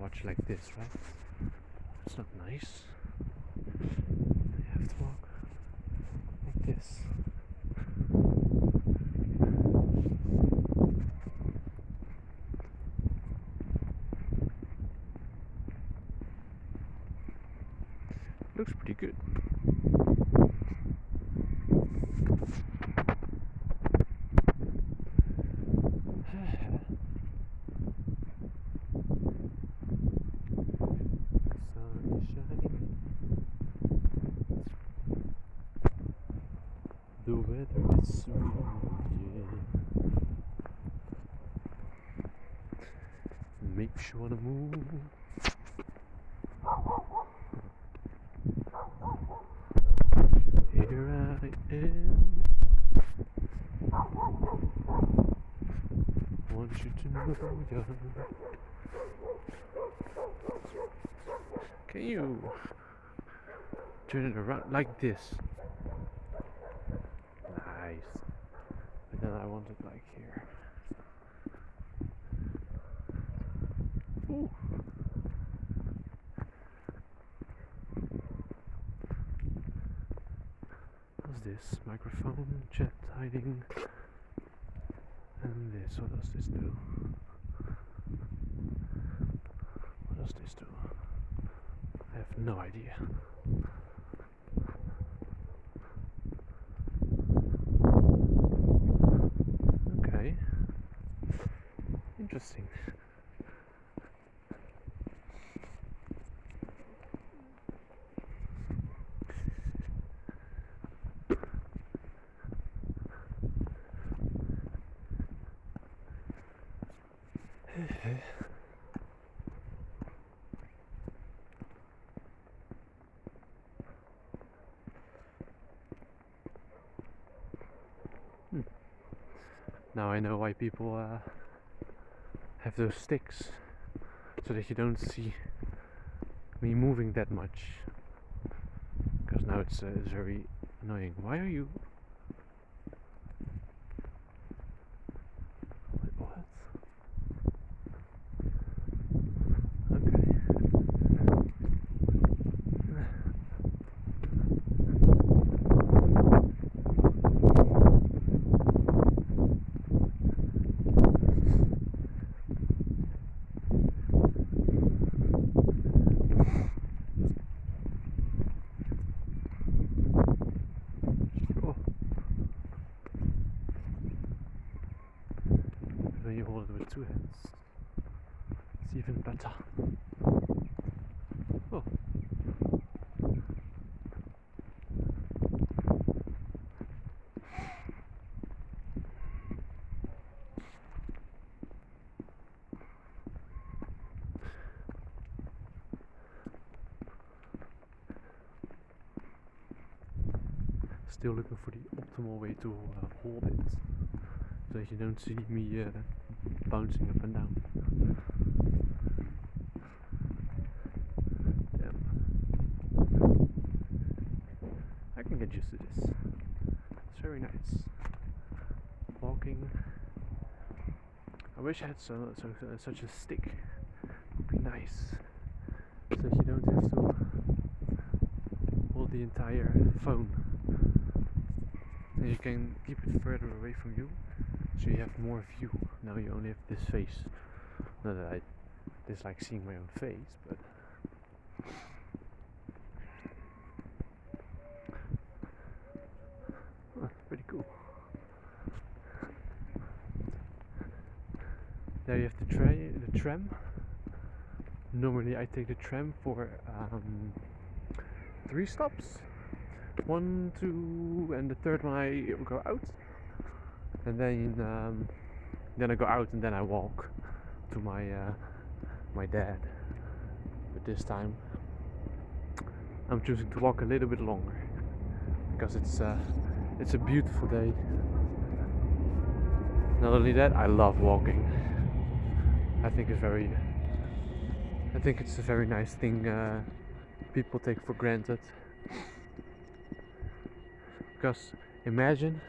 watch like this, right? It's not nice. You have to walk like this. Looks pretty good. The weather is sweet, yeah. Makes you wanna move. Here I am. Want you to know you're. Can you turn it around like this? Nice. But then I want it like here. Ooh. What's this? Microphone, chat, hiding. And this, what does this do? What does this do? I have no idea. Okay. Interesting. Now I know why people have those sticks, so that you don't see me moving that much. Because now it's very annoying. Why are you? Wait, what? Okay. When you hold it with two hands, it's even better. Oh. Still looking for the optimal way to hold it, so that you don't see me bouncing up and down. Damn. I can get used to this. It's very nice. Walking. I wish I had such a stick. It would be nice, so that you don't have to hold the entire phone. And you can keep it further away from you, so you have more view. Now you only have this face. Not that I dislike seeing my own face, but pretty cool. There you have the tram. Normally I take the tram for 3 stops. 1, 2, and the third one I go out, and then I go out and then I walk to my dad. But this time I'm choosing to walk a little bit longer because it's a beautiful day. Not only that, I love walking. I think it's a very nice thing people take for granted. Because imagine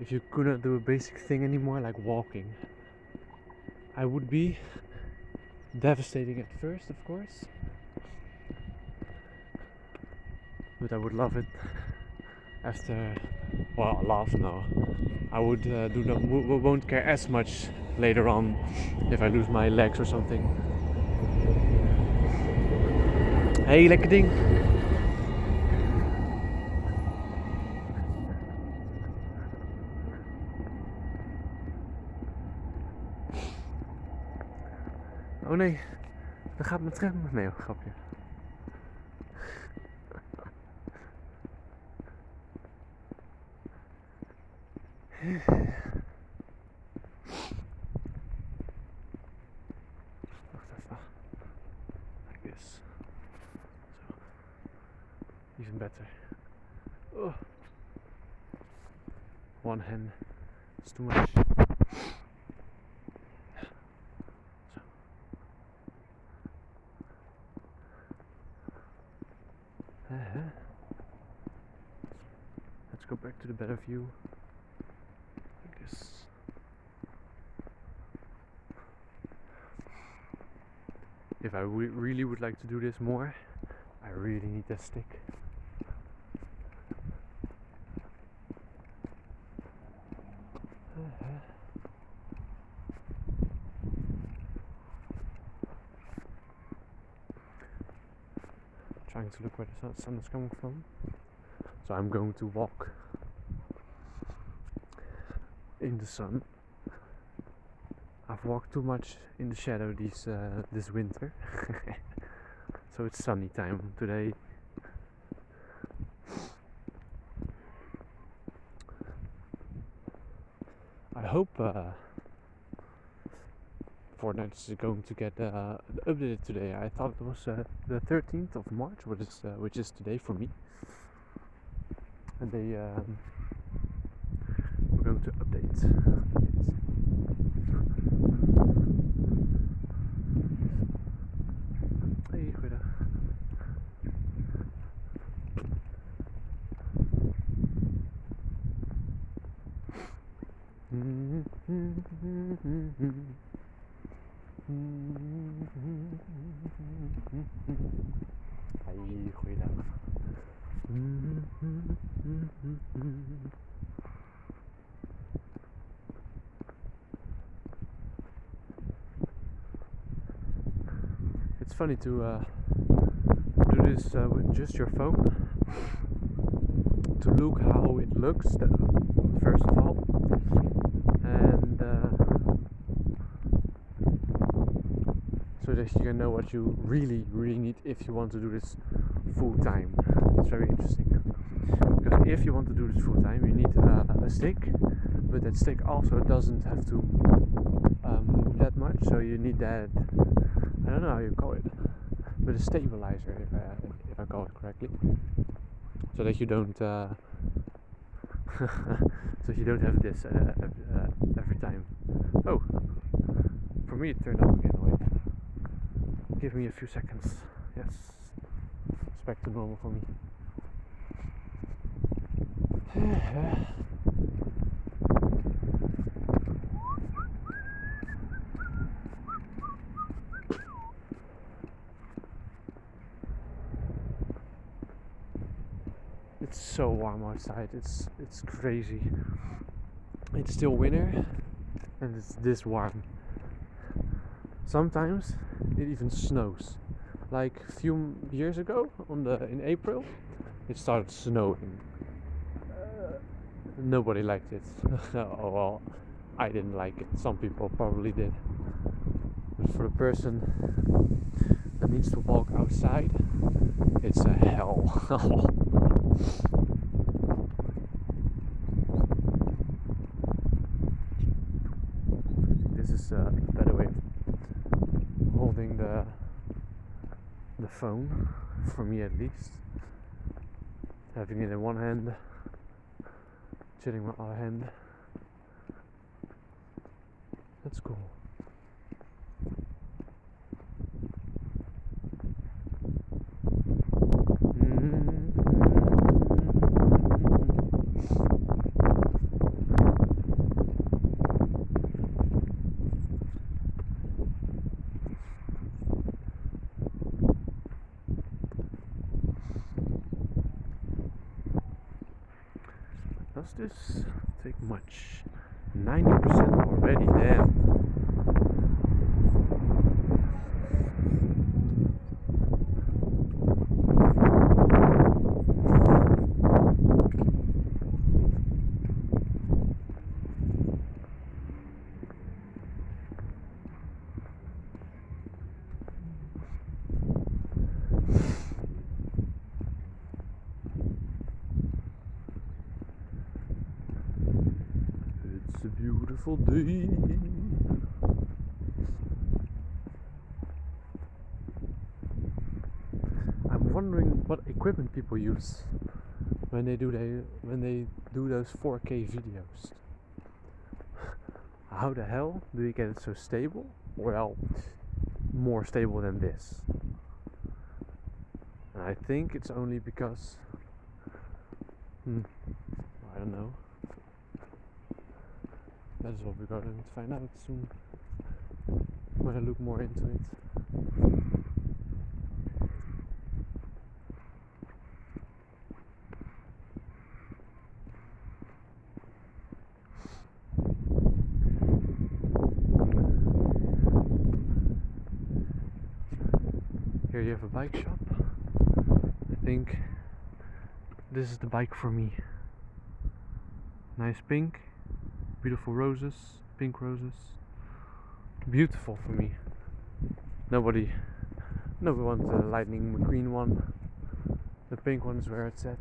if you couldn't do a basic thing anymore, like walking. I would be devastating at first, of course, but I would love it after. Well, love now. I would won't care as much later on if I lose my legs or something. Hey, lekker ding. Oh nee, dan gaat mijn tram. Nee, grapje. Wacht even. Like this. So. Even better. Oh. One hand is too much. So. Let's go back to the better view. Like this. If I really would like to do this more, I really need that stick. Trying to look where the sun is coming from. So I'm going to walk in the sun. I've walked too much in the shadow this winter. So it's sunny time today. I hope Fortnite is going to get updated today. I thought it was the 13th of March, which is today for me. And they were going to update it. Hey, goeiedag. Hey, goeiedag. It's funny to do this with just your phone, to look how it looks first of all, and so that you can know what you really need if you want to do this full time. It's very interesting, because if you want to do this full time, you need a stick, but that stick also doesn't have to move that much, so you need that, I don't know how you call it, but a stabilizer, if I call it correctly, so that you don't so you don't have this every time. Oh, for me it turned off again. Wait, give me a few seconds. Yes, it's back to normal for me. It's so warm outside, it's crazy. It's still winter and it's this warm. Sometimes it even snows. Like a few years ago, in April, it started snowing. Nobody liked it. Oh well, I didn't like it. Some people probably did. But for the person that needs to walk outside, it's a hell. This is a better way of holding the phone, for me at least. Having it in one hand, chilling with my other hand. That's cool. does this take much? 90% already, damn. It's a beautiful day. I'm wondering what equipment people use when they do those 4K videos. How the hell do you get it so stable? Well, more stable than this. And I think it's only because I don't know. That is what we're going to find out soon when I look more into it. Here you have a bike shop. I think this is the bike for me. Nice pink, beautiful roses, pink roses. Beautiful for me. Nobody wants the Lightning McQueen one. The pink one is where it's at.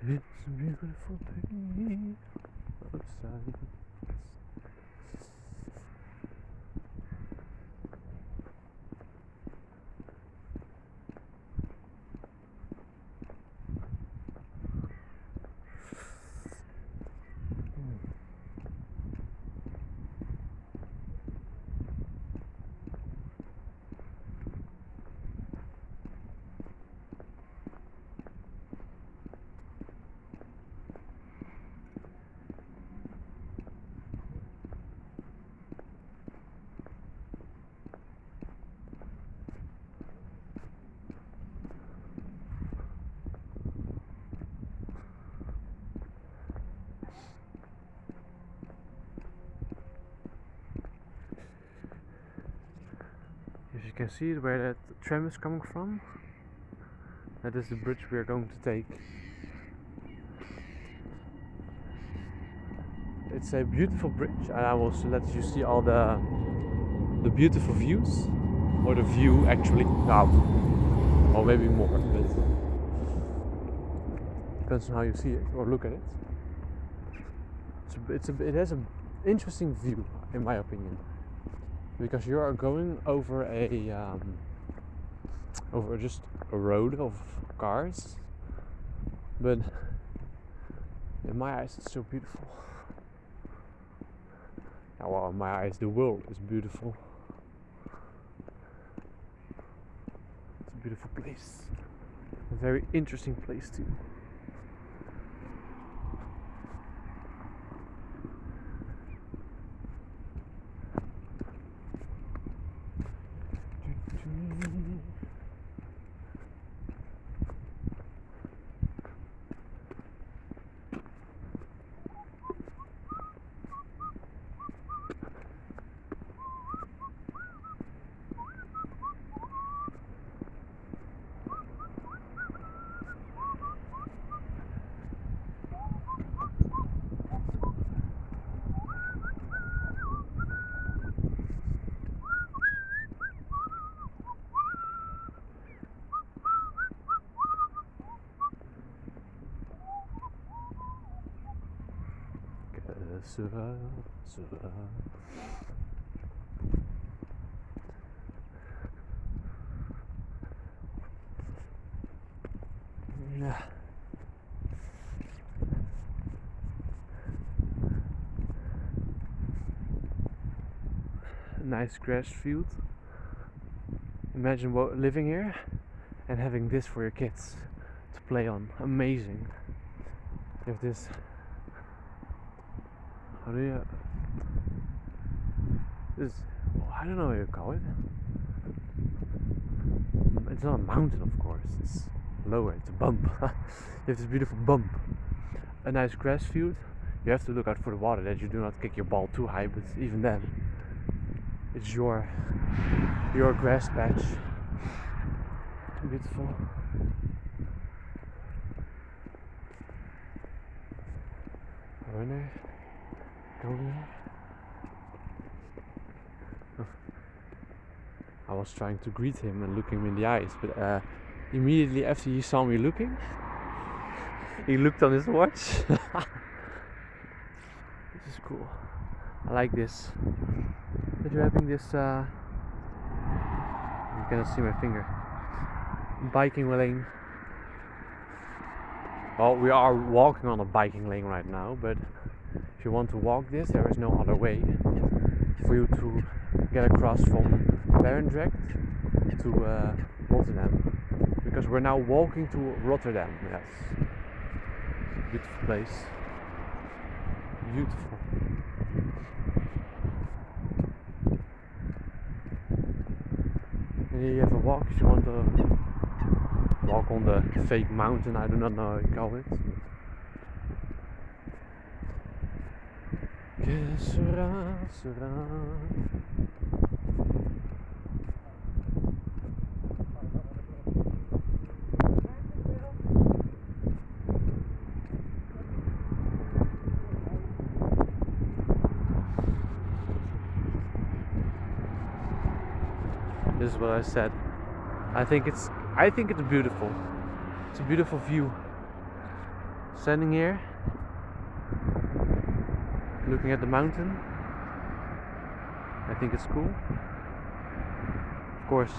It's a beautiful day outside. As you can see where that tram is coming from, that is the bridge we are going to take. It's a beautiful bridge, and I will let you see all the beautiful views, or the view actually, or maybe more, but depends on how you see it or look at it. It has an interesting view, in my opinion. Because you are going over over just a road of cars, but in my eyes it's so beautiful. Well, in my eyes the world is beautiful. It's a beautiful place, a very interesting place too. Yeah. Nice grass field. Imagine living here and having this for your kids. to play on. Amazing. You have this. How do you? This. I don't know what you call it. It's not a mountain, of course. It's lower. It's a bump. You have this beautiful bump. A nice grass field. You have to look out for the water that you do not kick your ball too high, but even then, it's your grass patch. Beautiful. Runner going. I was trying to greet him and look him in the eyes, but immediately after he saw me looking, he looked on his watch. This is cool. I like this. That you're having this. You cannot see my finger. Biking lane. Well, we are walking on a biking lane right now, but if you want to walk this, there is no other way for you to get across from Barendrecht to Rotterdam, because we're now walking to Rotterdam. Yes, beautiful place. Beautiful. And here you have a walk if you want to walk on the fake mountain. I do not know how you call it. Que sera, sera. This is what I said. I think it's beautiful. It's a beautiful view. Standing here, looking at the mountain. I think it's cool. Of course,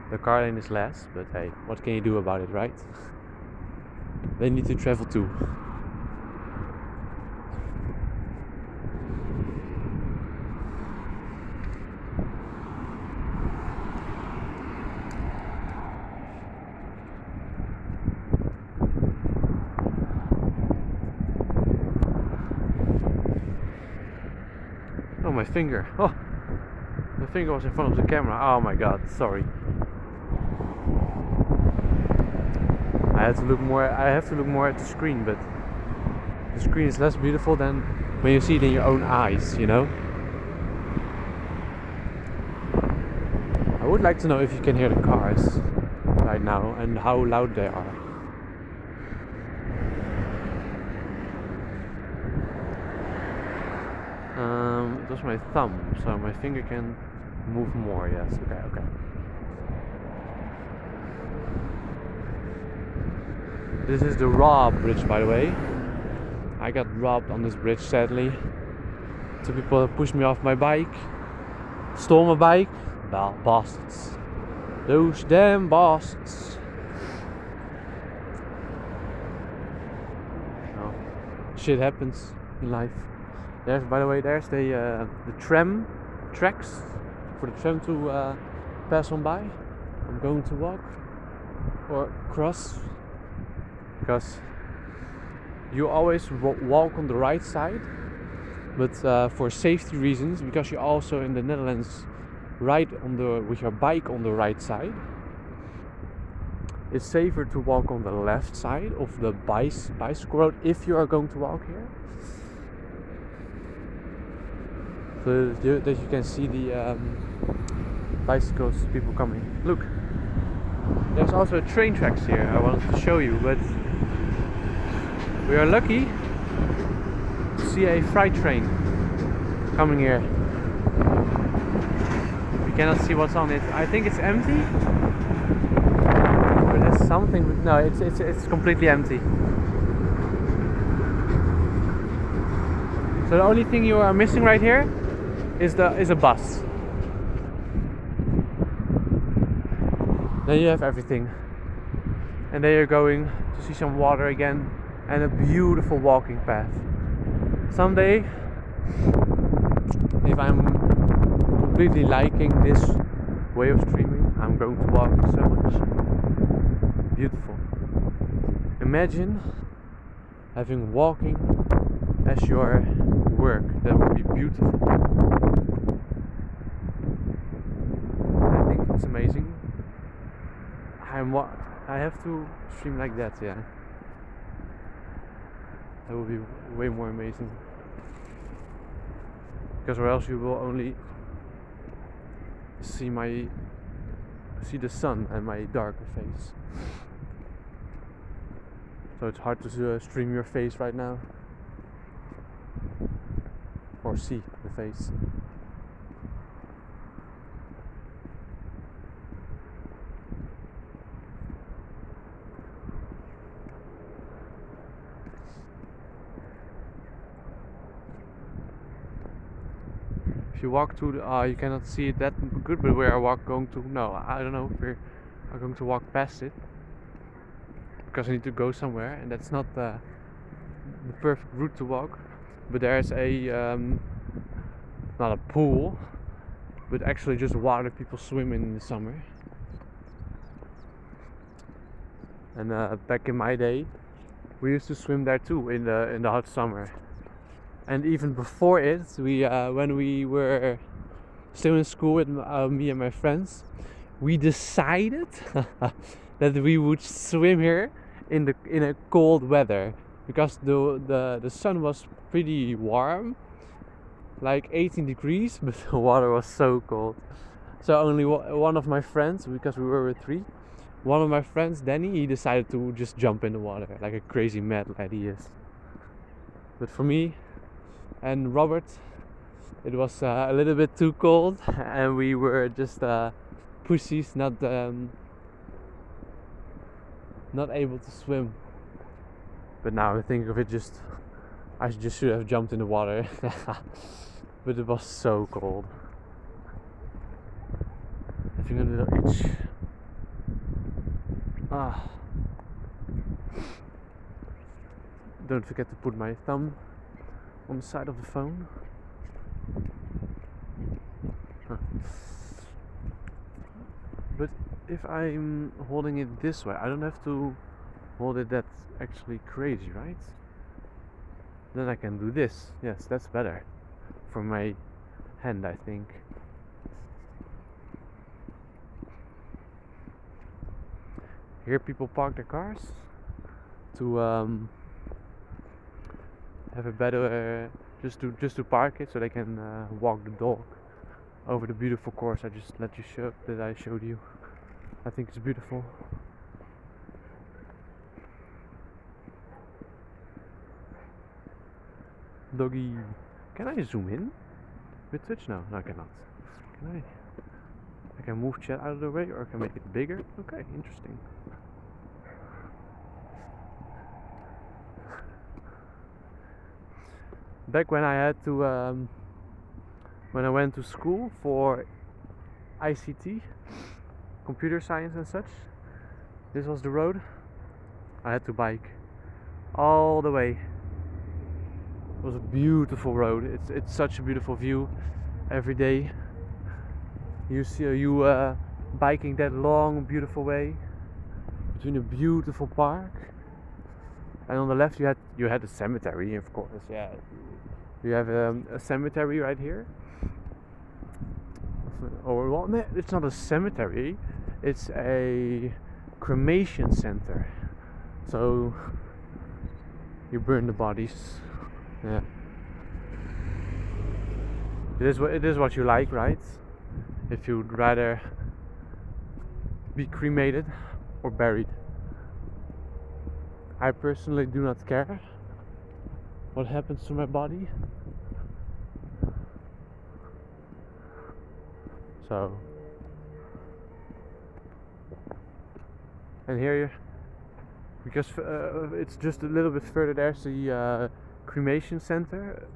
the car lane is less, but hey, what can you do about it, right? They need to travel too. Oh, my finger. Oh, my finger was in front of the camera. Oh my god, sorry. I have to look more at the screen, but the screen is less beautiful than when you see it in your own eyes, you know? I would like to know if you can hear the cars right now and how loud they are. It was my thumb, so my finger can move more. Yes, okay. This is the Raw bridge, by the way. I got robbed on this bridge, sadly. Two people pushed me off my bike, stole my bike. Bastards. Those damn bastards. Oh, shit happens in life. There's, by the way, there's the tram tracks for the tram to pass on by. I'm going to walk or cross, because you always walk on the right side, but for safety reasons, because you're also in the Netherlands ride with your bike on the right side, it's safer to walk on the left side of the bicycle road if you are going to walk here. So that you can see the bicycles, people coming. Look, there's also train tracks here. I wanted to show you, but we are lucky to see a freight train coming here. We cannot see what's on it. I think it's empty. Or there's something. No, it's completely empty. So the only thing you are missing right here is a bus. Then you have everything. And then you're going to see some water again and a beautiful walking path. Someday, if I'm completely liking this way of streaming, I'm going to walk so much. Beautiful. Imagine having walking as your work. That would be beautiful. I think it's amazing. I have to stream like that, yeah. That would be way more amazing. Because or else you will only see the sun and my darker face. So it's hard to stream your face right now. Or see the face. If you walk to you cannot see it that good, but we are going to, no, I don't know if we are going to walk past it. Because I need to go somewhere, and that's not the perfect route to walk. But there's not a pool, but actually just water people swim in the summer. And back in my day, we used to swim there too in the hot summer. And even before it, when we were still in school with me and my friends, we decided that we would swim here in a cold weather, because the sun was pretty warm, like 18 degrees, but the water was so cold. So only one of my friends, because we were with three, one of my friends, Danny, he decided to just jump in the water like a crazy mad lad he is. But for me and Robert, it was a little bit too cold, and we were just pussies, not able to swim. But now I think of it, I just should have jumped in the water. But it was so cold. Having a little itch. Don't forget to put my thumb on the side of the phone. But if I'm holding it this way, I don't have to hold it that's actually crazy, right? Then I can do this. Yes, that's better for my hand, I think. Here people park their cars to have a better just to park it so they can walk the dog over the beautiful course I just showed you. I think it's beautiful. Doggy. Can I zoom in with Twitch? No, I cannot. Can I? I can move chat out of the way, or I can make it bigger. Okay, interesting. Back when I had to, when I went to school for ICT, computer science and such, this was the road. I had to bike all the way. It was a beautiful road. It's such a beautiful view every day. You see you biking that long, beautiful way between a beautiful park, and on the left you had a cemetery, of course. Yeah, you have a cemetery right here. Or well, no, it's not a cemetery. It's a cremation center. So you burn the bodies. Yeah. It is what you like, right? If you'd rather be cremated or buried. I personally do not care what happens to my body. So, and here, because it's just a little bit further, there's the Cremation Center,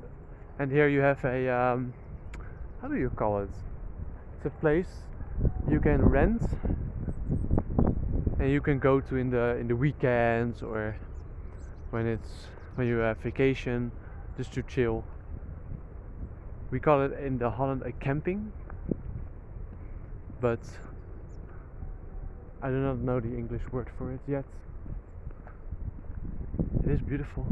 and here you have a how do you call it? It's a place you can rent, and you can go to in the weekends, or when you have vacation, just to chill. We call it in the Holland a camping, but I do not know the English word for it yet. It is beautiful.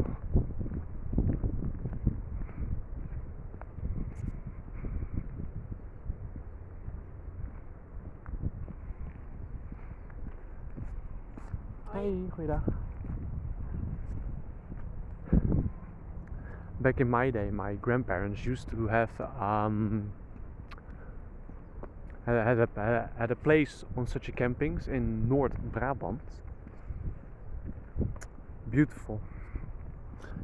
Hey, goeiedag. Back in my day, my grandparents used to have had a place on such a campings in North Brabant. Beautiful.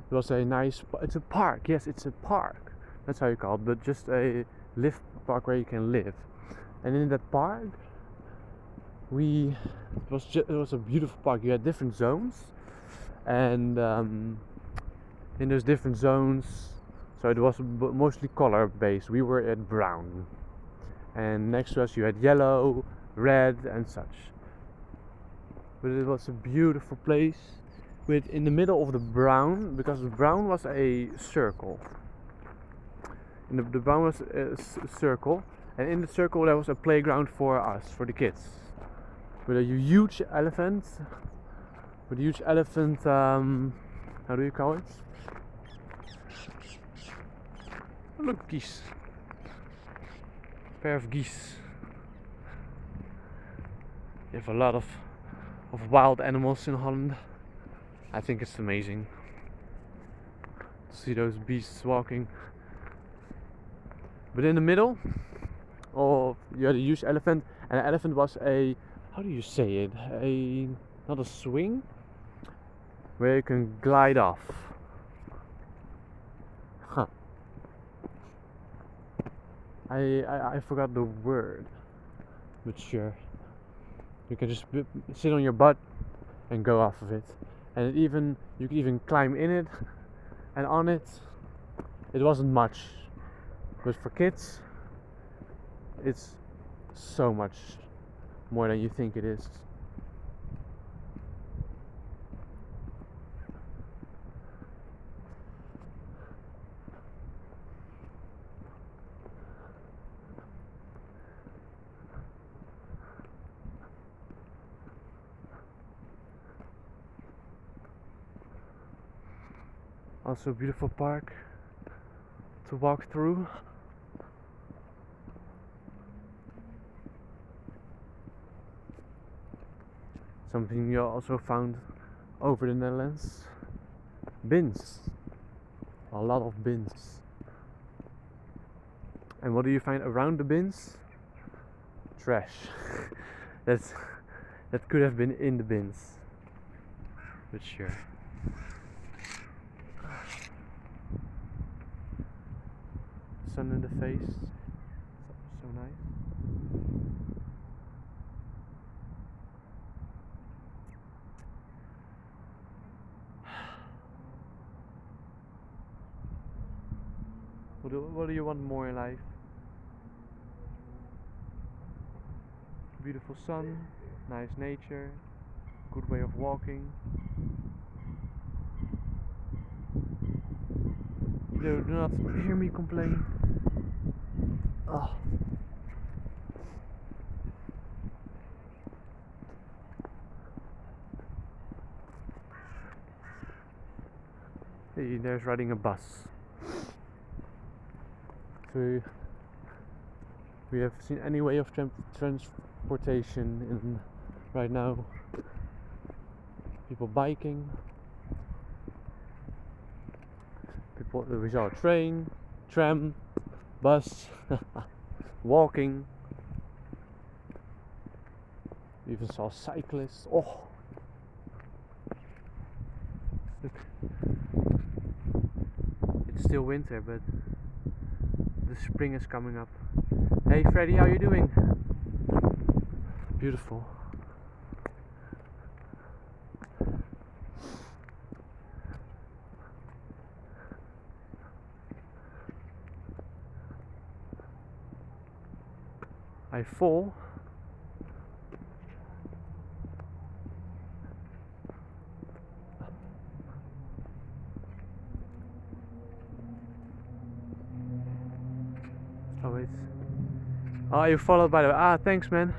It was a nice. It's a park. Yes, it's a park. That's how you call it. But just a live park where you can live. And in that park, it was a beautiful park. You had different zones, and in those different zones, so it was mostly color based. We were at brown, and next to us you had yellow, red, and such. But it was a beautiful place with in the middle of the brown, because the brown was a circle. And the brown was a circle, and in the circle there was a playground for us, for the kids, with a huge elephant. How do you call it? Oh, look, geese. Pair of geese. You have a lot of wild animals in Holland. I think it's amazing to see those beasts walking. But in the middle, you had a huge elephant, and the elephant was how do you say it? Not a swing, where you can glide off. Huh. I forgot the word, but sure. You can just sit on your butt and go off of it, and you could even climb in it and on it. It wasn't much, but for kids, it's so much more than you think it is. Also a beautiful park to walk through. Something you also found over the Netherlands. Bins. A lot of bins. And what do you find around the bins? Trash. That could have been in the bins. But sure. Sun in the face. So nice. What do you want more in life? Beautiful sun, nice nature, good way of walking. Do not hear me complain. Oh. Hey, there's riding a bus. So we have seen any way of transportation right now. People biking. We saw a train, tram, bus, walking. We even saw cyclists. Oh, look! It's still winter, but the spring is coming up. Hey, Freddy, how you doing? Beautiful. I fall. Oh wait. Oh, you followed by the way. Ah, thanks, man.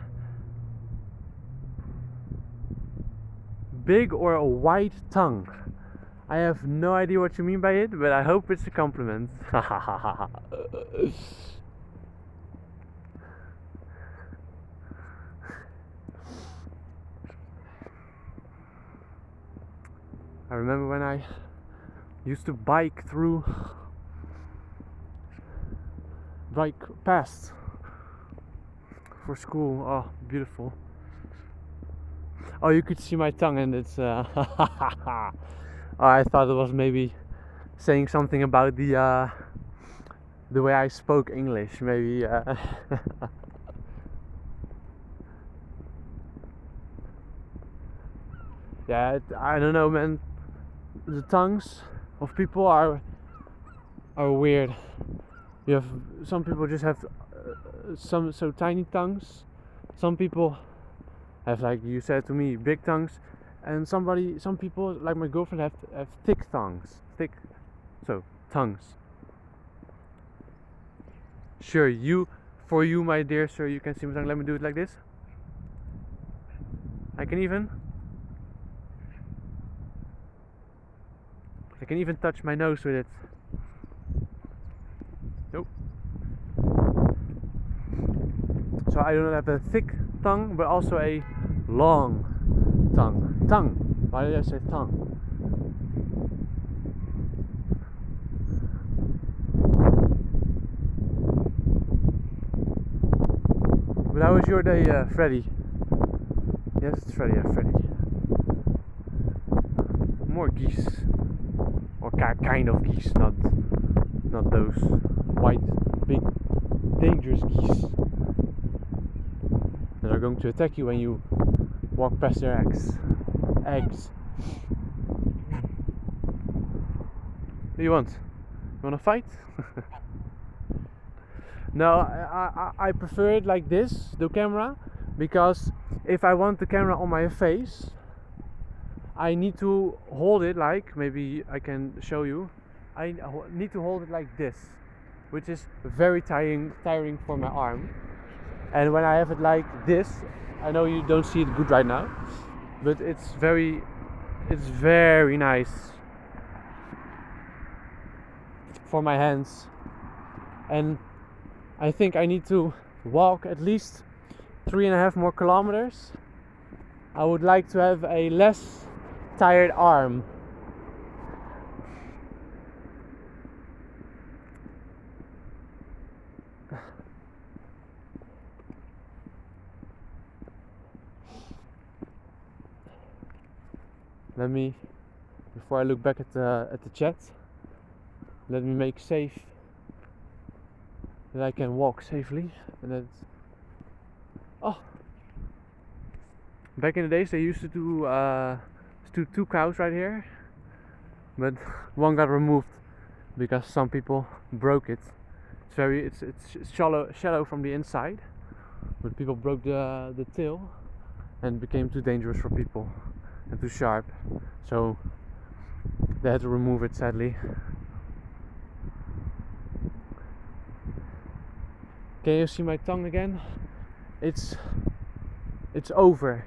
Big or a white tongue? I have no idea what you mean by it, but I hope it's a compliment. I remember when I used to bike past for school. Oh, beautiful. Oh, you could see my tongue, and it's oh, I thought it was maybe saying something about the way I spoke English, maybe. Yeah, I don't know, man. The tongues of people are weird. You have some people just have some so tiny tongues. Some people have, like you said to me, big tongues, and some people like my girlfriend have thick tongues. Tongues. Sure, for you, my dear sir, you can see my tongue. Let me do it like this. I can even touch my nose with it. Nope. So I don't have a thick tongue, but also a long tongue. Why did I say tongue? But how was your day, Freddy? Yes, it's Freddy. Yeah, Freddy. More geese, or kind of geese, not those white, big, dangerous geese that are going to attack you when you walk past their eggs. What do you want? You want to fight? No, I prefer it like this, the camera, because if I want the camera on my face, I need to hold it like, maybe I can show you, I need to hold it like this, which is very tiring for my arm. And when I have it like this, I know you don't see it good right now, but it's very nice for my hands. And I think I need to walk at least 3.5 more kilometers. I would like to have a less tired arm. Let me, before I look back at the chat, let me make safe that I can walk safely, and that. Oh, back in the days they used to do two cows right here, but one got removed because some people broke it. It's shallow from the inside, but people broke the tail and it became too dangerous for people and too sharp, so they had to remove it, sadly. Can you see my tongue again? It's over.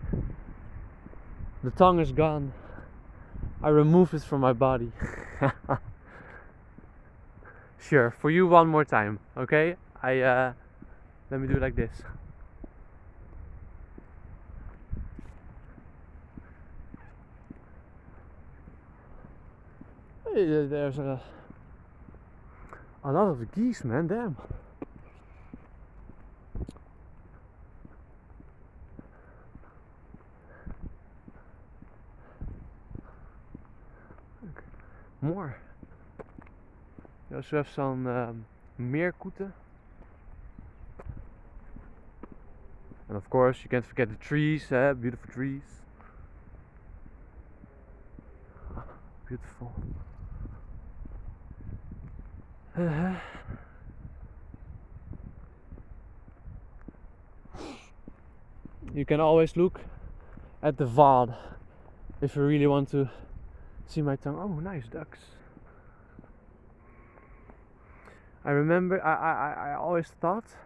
The tongue is gone. I removed it from my body. Sure, for you one more time, okay? Let me do it like this. There's a lot of geese, man, damn. More. You also have some meerkoeten. And of course you can't forget the trees, beautiful trees. Beautiful. You can always look at the VOD if you really want to see my tongue. Oh, nice ducks. I remember I always thought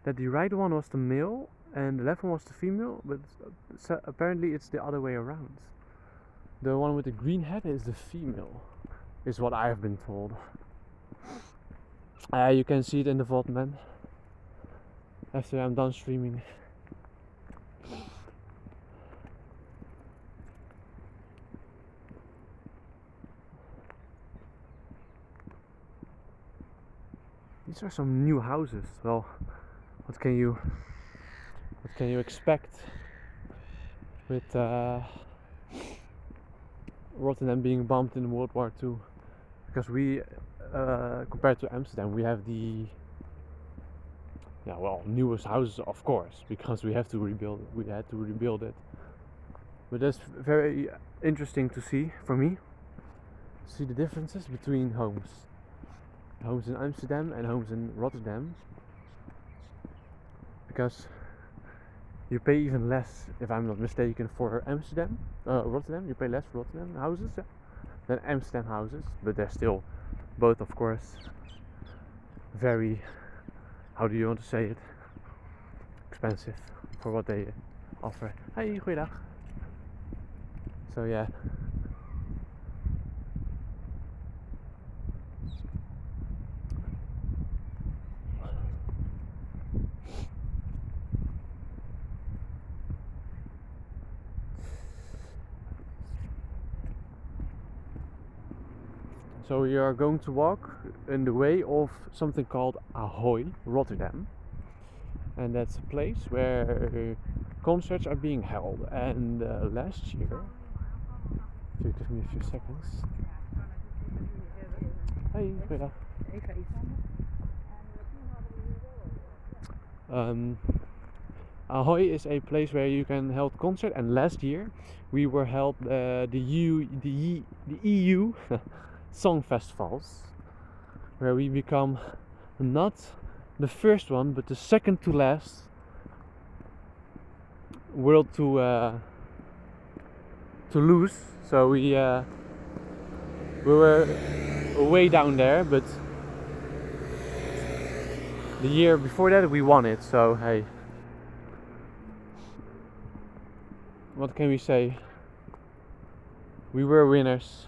that the right one was the male and the left one was the female, but apparently it's the other way around. The one with the green hat is the female, is what I have been told. You can see it in the VOD, man. After I'm done streaming. These are some new houses. Well, what can you expect with Rotterdam being bombed in World War II? Because we, compared to Amsterdam, we have the newest houses, of course, because we had to rebuild it. But that's very interesting to see for me. See the differences between homes in Amsterdam and homes in Rotterdam, because you pay even less, if I'm not mistaken, for Rotterdam. You pay less for Rotterdam houses than Amsterdam houses, but they're still both, of course, very, how do you want to say it, expensive for what they offer. Hey, goeiedag. So yeah. So we are going to walk in the way of something called Ahoy, Rotterdam. And that's a place where concerts are being held. And last year, if you give me a few seconds. Hey, goeiedag. Ahoy is a place where you can hold concert, and last year we were held the EU song festivals, where we become not the first one but the second to last world to lose. So we were way down there, but the year before that we won it. So hey, what can we say? We were winners.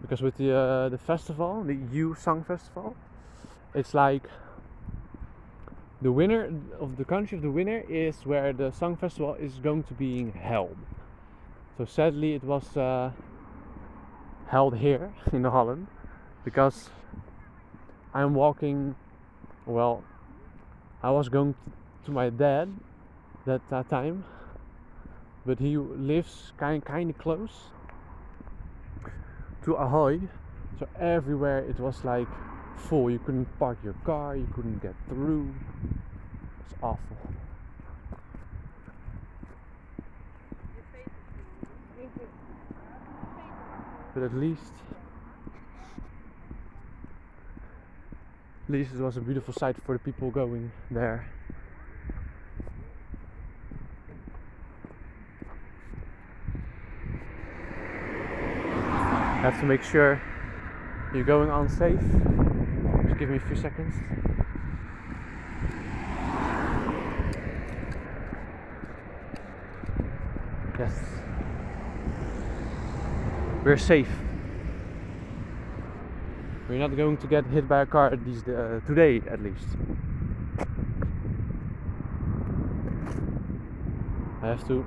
Because with the festival, the EU Song Festival, it's like the winner of the country of the winner is where the song festival is going to be held. So sadly, it was held here in Holland, because I'm walking. Well, I was going to my dad that time, but he lives kind of close to Ahoy, so everywhere it was like full. You couldn't park your car, you couldn't get through. It's awful. But at least it was a beautiful sight for the people going there. Have to make sure you're going on safe. Just give me a few seconds. Yes, we're safe. We're not going to get hit by a car today, at least. I have to.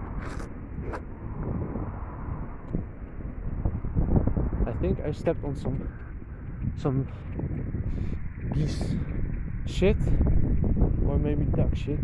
I think I stepped on some geese shit, or maybe duck shit.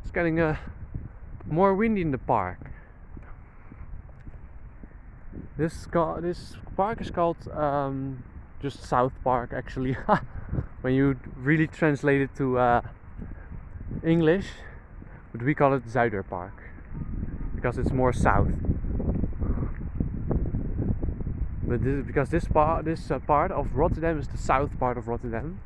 It's getting more windy in the park. This park is called just South Park, actually. When you really translate it to English, but we call it Zuiderpark because it's more south. But this part of Rotterdam is the south part of Rotterdam,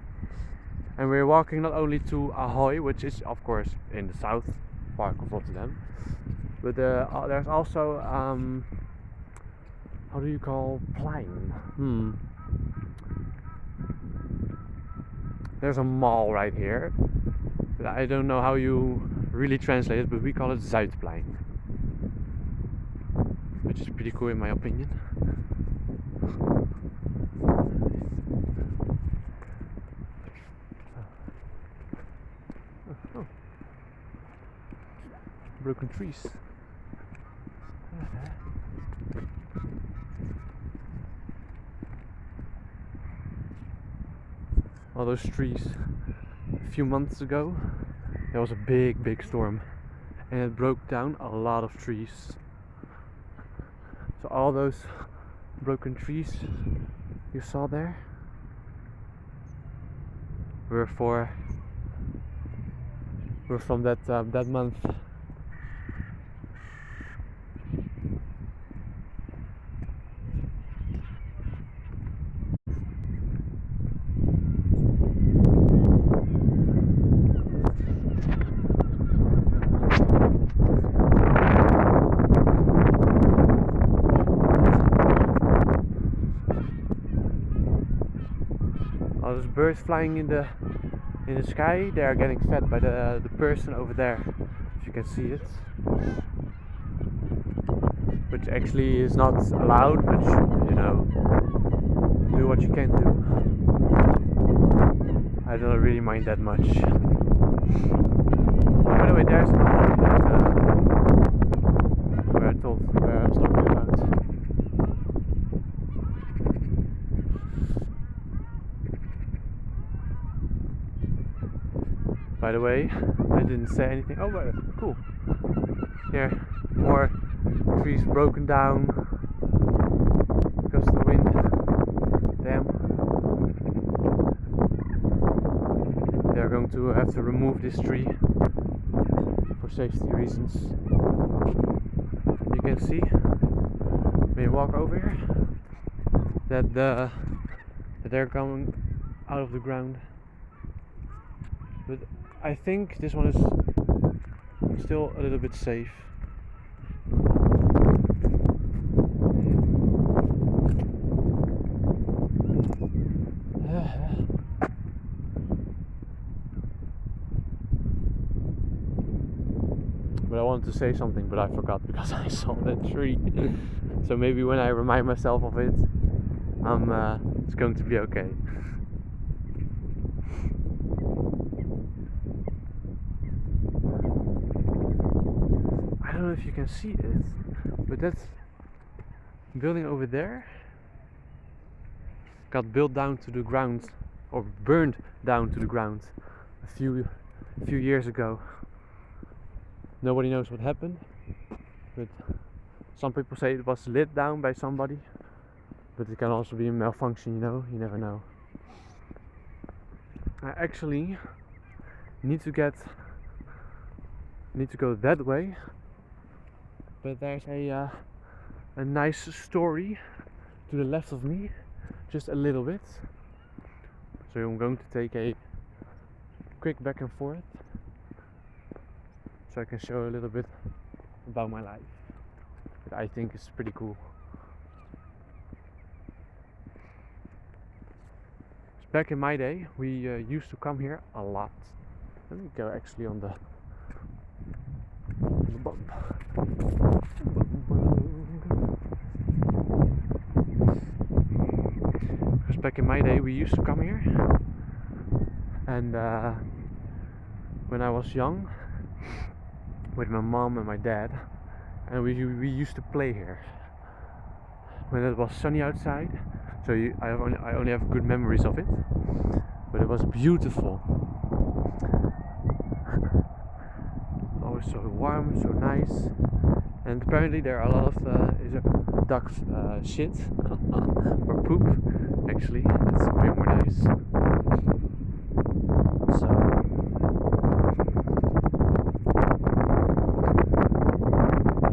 and we're walking not only to Ahoy, which is of course in the south park of Rotterdam. But there's also how do you call plein? There's a mall right here. But I don't know how you really translate it, but we call it Zuidplein, which is pretty cool in my opinion. Oh. Broken trees. All those trees. A few months ago there was a big storm and it broke down a lot of trees. So all those broken trees you saw there were from that month. All those birds flying in the sky, they are getting fed by the person over there, if you can see it. Which actually is not allowed, but you know, do what you can do. I don't really mind that much. By the way, there's where I was talking about. By the way, I didn't say anything. Oh, but cool. Here, more trees broken down because of the wind. Damn. They're going to have to remove this tree for safety reasons. You can see, when you walk over here, that they're coming out of the ground. But I think this one is still a little bit safe. But I wanted to say something, but I forgot because I saw that tree. So maybe when I remind myself of it, it's going to be okay. I don't know if you can see it, but that building over there got built down to the ground, or burned down to the ground a few years ago. Nobody knows what happened, but some people say it was lit down by somebody, but it can also be a malfunction, you know, you never know. I actually need to go that way, but there's a nice story to the left of me, just a little bit. So I'm going to take a quick back and forth so I can show a little bit about my life. That I think is pretty cool. Back in my day, we used to come here a lot. Let me go actually on the bump. Because back in my day, we used to come here, and when I was young, with my mom and my dad, and we used to play here when it was sunny outside. So I only have good memories of it, but it was beautiful. Always so warm, so nice. And apparently there are a lot of ducks shit or poop. Actually, it's way more nice. So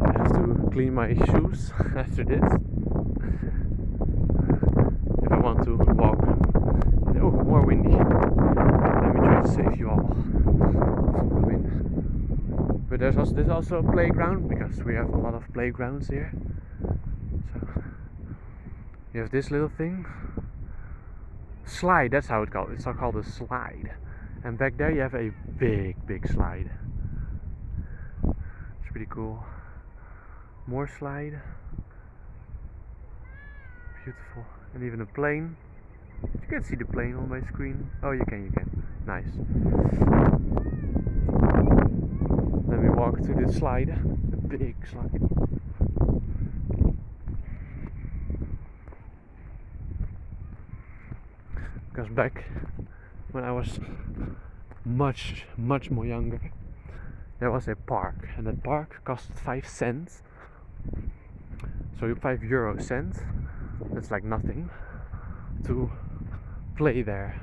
I have to clean my shoes after this. To walk. Oh, more windy. Let me try to save you all from the wind. But there's also course, there's also a playground because we have a lot of playgrounds here. So you have this little thing, slide. That's how it's called. It's called a slide. And back there you have a big slide. It's pretty cool. More slide. Beautiful. And even a plane. You can see the plane on my screen. Oh, you can. Nice. Then we walk to this slide. The big slide. Because back when I was much more younger, there was a park, and that park cost 5 cents. So 5 euro cents. That's like nothing to play there.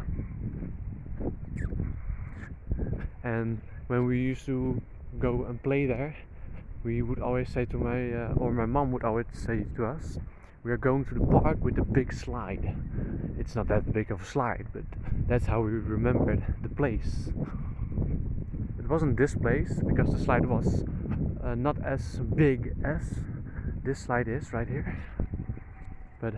And when we used to go and play there, we would always say to my mom would always say to us, we are going to the park with the big slide. It's not that big of a slide, but that's how we remembered the place. It wasn't this place because the slide was not as big as this slide is right here, but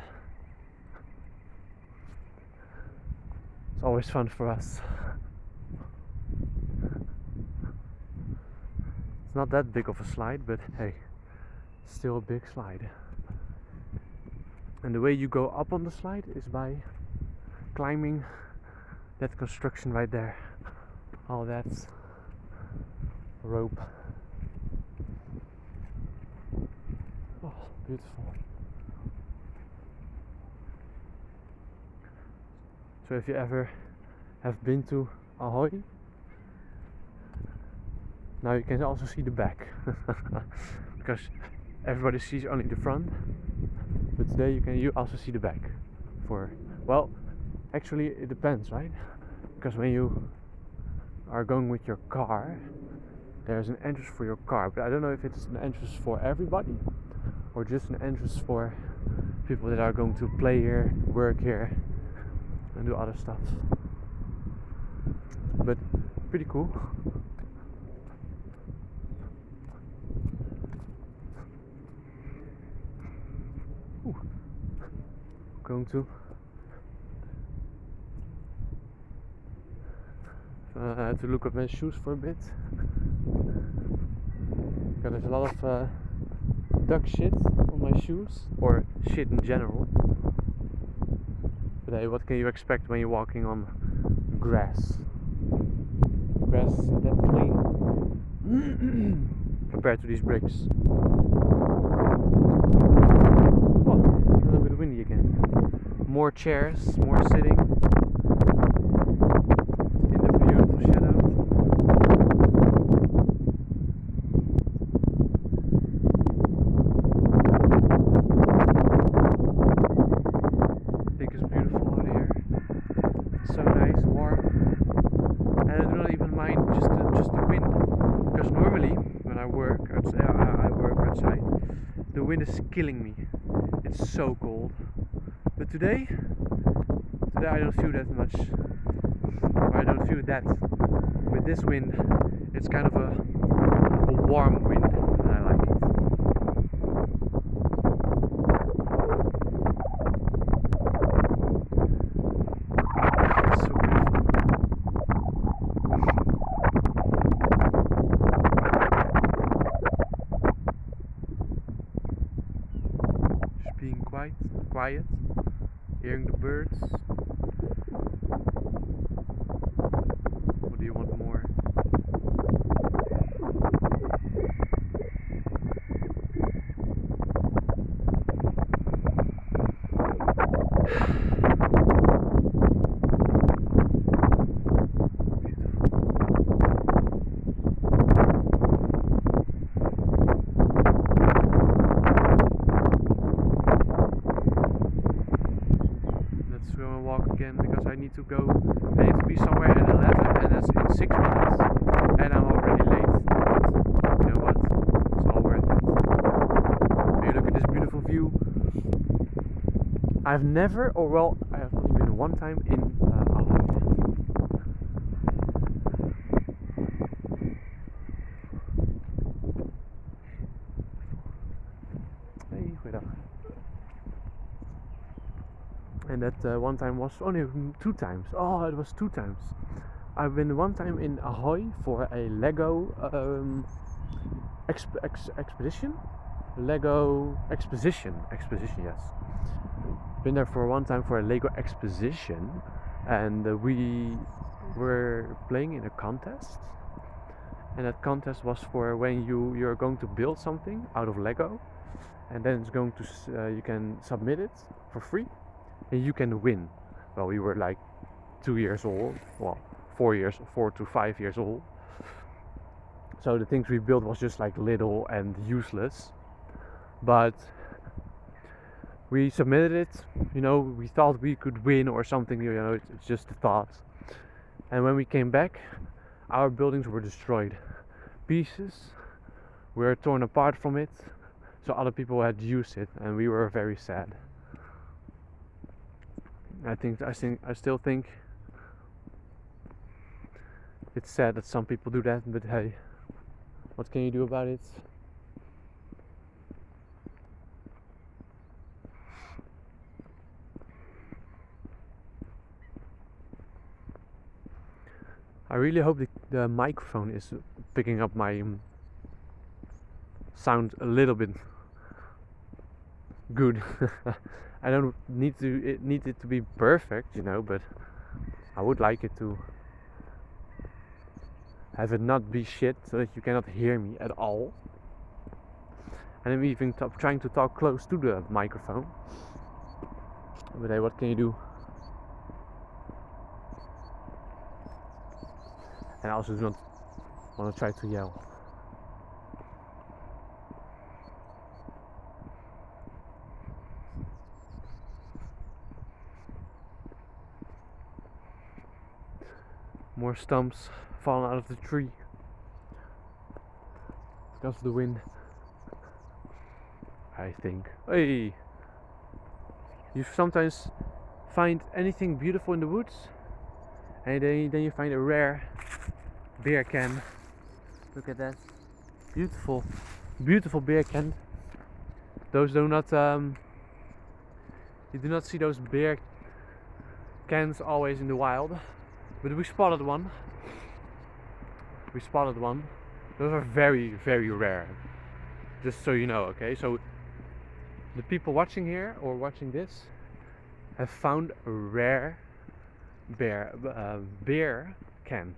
it's always fun for us. It's not that big of a slide, but hey, still a big slide. And the way you go up on the slide is by climbing that construction right there. Oh, that's rope. Oh, beautiful. So if you ever have been to Ahoy, now you can also see the back. Because everybody sees only the front, but today you also see the back. Well, actually it depends, right? Because when you are going with your car, there's an entrance for your car, but I don't know if it's an entrance for everybody or just an entrance for people that are going to play here, work here and do other stuff. But pretty cool. Ooh. Going to look at my shoes for a bit, because there's a lot of duck shit on my shoes, or shit in general. But hey, what can you expect when you're walking on grass? Grass isn't that clean compared to these bricks. Oh, a little bit windy again. More chairs, more sitting in the beautiful shadow. I think it's beautiful out here. It's so nice, warm, and I do not even mind just the wind. Because normally when I work outside, the wind is killing me. It's so cold. But today I don't feel that much, or I don't feel that. With this wind, it's kind of a warm wind, and I like it. It's so beautiful. Just being quiet, hearing the birds. What do you want more? Again, because I need to be somewhere at 11, and that's in 6 minutes, and I'm already late. But you know what? It's all worth it. Here, look at this beautiful view. I have only been one time in Ahoy. that one time was only 2 times. Oh, it was 2 times. I've been one time in Ahoy for a Lego expedition. Lego exposition, yes. Been there for one time for a Lego exposition, and we were playing in a contest. And that contest was for when you're going to build something out of Lego, and then it's going to you can submit it for free, and you can win. Well, we were like 2 years old. Well, 4 to 5 years old. So the things we built was just like little and useless, but we submitted it. We thought we could win or something. It's just a thought. And when we came back, our buildings were destroyed. Pieces were torn apart from it, so other people had used it, and we were very sad. I still think it's sad that some people do that, but hey, what can you do about it? I really hope the microphone is picking up my sound a little bit good. I don't need it to be perfect, but I would like it to have it not be shit so that you cannot hear me at all. And I'm even trying to talk close to the microphone. But hey, what can you do? And I also do not want to try to yell. More stumps falling out of the tree because of the wind, I think. Hey! You sometimes find anything beautiful in the woods, and then you find a rare beer can. Look at that. Beautiful, beautiful beer can. Those do not you do not see those beer cans always in the wild, but we spotted one. Those are very, very rare, just so you know. Okay, so the people watching here or watching this have found a rare beer can.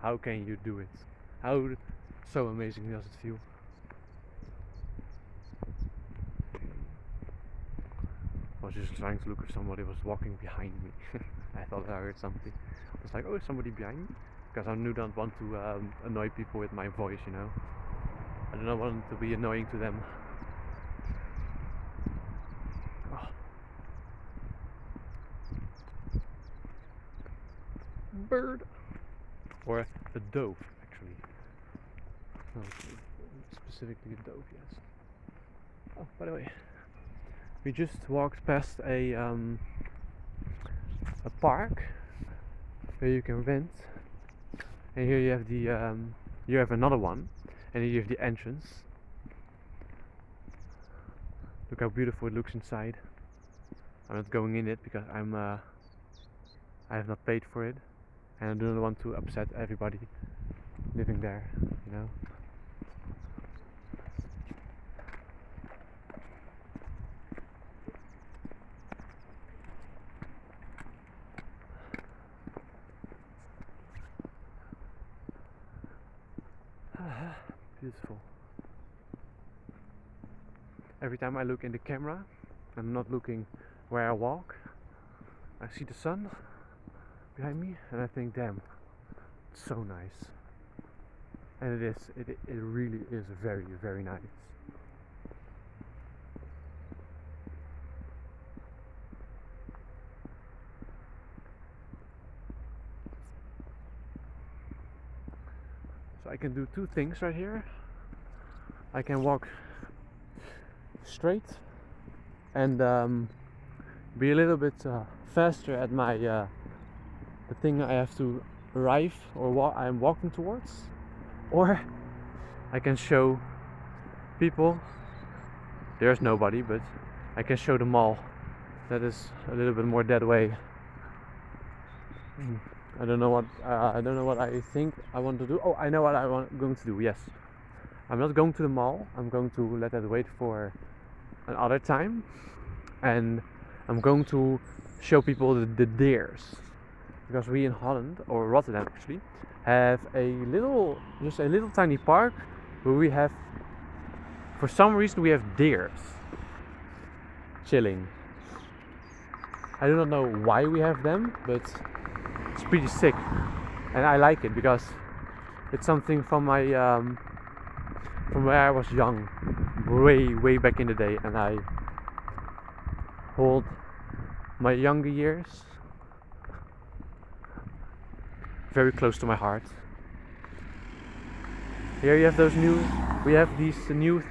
How can you do it? How so amazing does it feel? I was just trying to look if somebody was walking behind me. I thought I heard something. I was like, oh, is somebody behind me? Because I do not want to annoy people with my voice, I do not want to be annoying to them. Oh. Bird. Or a dove, actually. No, specifically a dove, yes. Oh, by the way, we just walked past a park where you can rent, and here you have another one, and here you have the entrance. Look how beautiful it looks inside. I'm not going in it because I have not paid for it, and I do not want to upset everybody living there, Beautiful. Every time I look in the camera, I'm not looking where I walk, I see the sun behind me and I think, damn, it's so nice. And it is, it really is very, very nice. So I can do two things right here. I can walk straight and be a little bit faster at my the thing I have to arrive or I'm walking towards, or I can show people there's nobody, but I can show the mall. That is a little bit more that way. I don't know what I think I want to do. Oh, I know what going to do. Yes, I'm not going to the mall. I'm going to let that wait for another time, and I'm going to show people the deers, because we in Holland, or Rotterdam actually, have just a little tiny park where we have, for some reason, we have deers chilling. I do not know why we have them, but it's pretty sick, and I like it because it's something from my from where I was young, way back in the day, and I hold my younger years very close to my heart. Here you have we have these new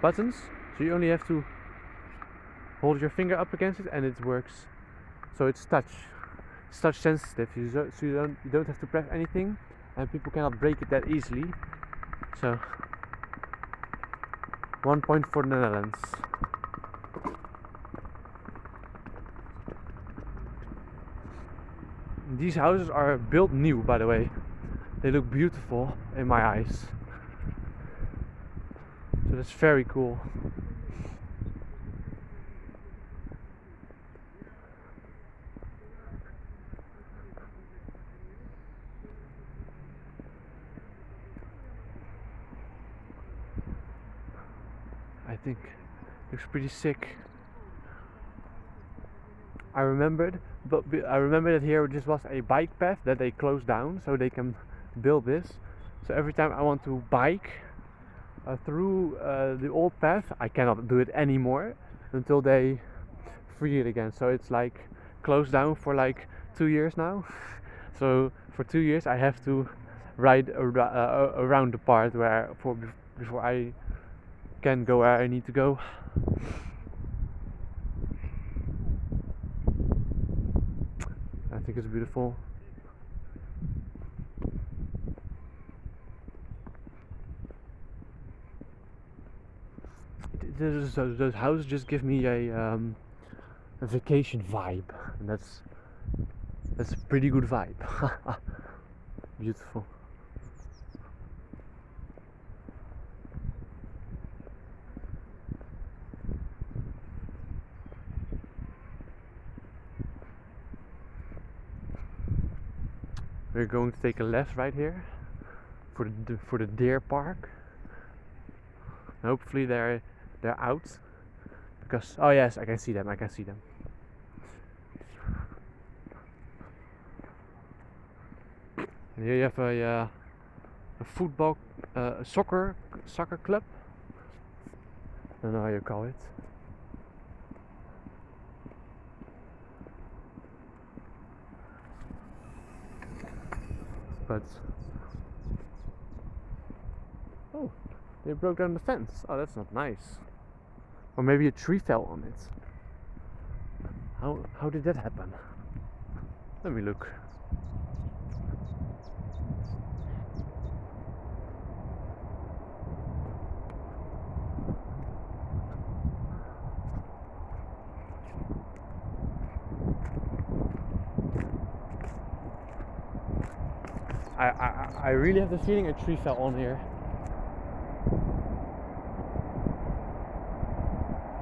buttons, so you only have to hold your finger up against it and it works. So it's touch sensitive, so you don't have to press anything, and people cannot break it that easily. So 1 point for the Netherlands. These houses are built new, by the way. They look beautiful in my eyes. So that's very cool. I think it looks pretty sick. I remember that here just was a bike path that they closed down, so they can build this. So every time I want to bike through the old path, I cannot do it anymore until they free it again. So it's like closed down for like 2 years now. So for 2 years I have to ride around the part before I can go where I need to go. I think it's beautiful. Those houses just give me a vacation vibe, and that's a pretty good vibe. Beautiful. We're going to take a left right here for the deer park. And hopefully they're out, because oh yes, I can see them. And here you have a football, soccer club. I don't know how you call it. But oh, they broke down the fence. Oh, that's not nice. Or maybe a tree fell on it. How did that happen? Let me look. I really have the feeling a tree fell on here.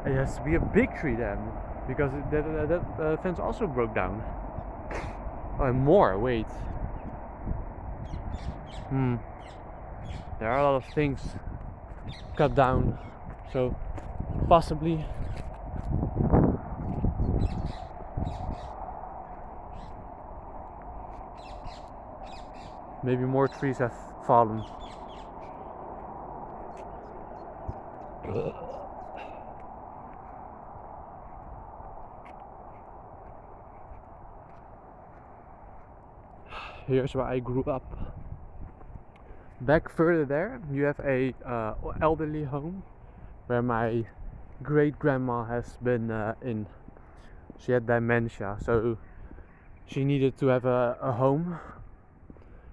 It has to be a big tree then, because that fence also broke down. Oh, and more, wait. There are a lot of things cut down, so possibly maybe more trees have fallen. Here's where I grew up. Back further there, you have a elderly home where my great grandma has been in. She had dementia, so she needed to have a home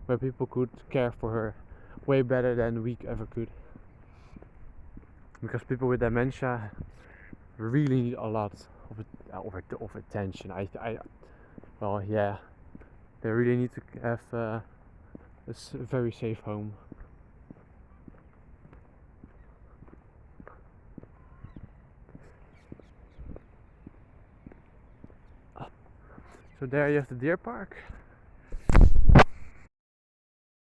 where people could care for her way better than we ever could. Because people with dementia really need a lot of attention. Well, yeah, they really need to have a very safe home. So there you have the deer park.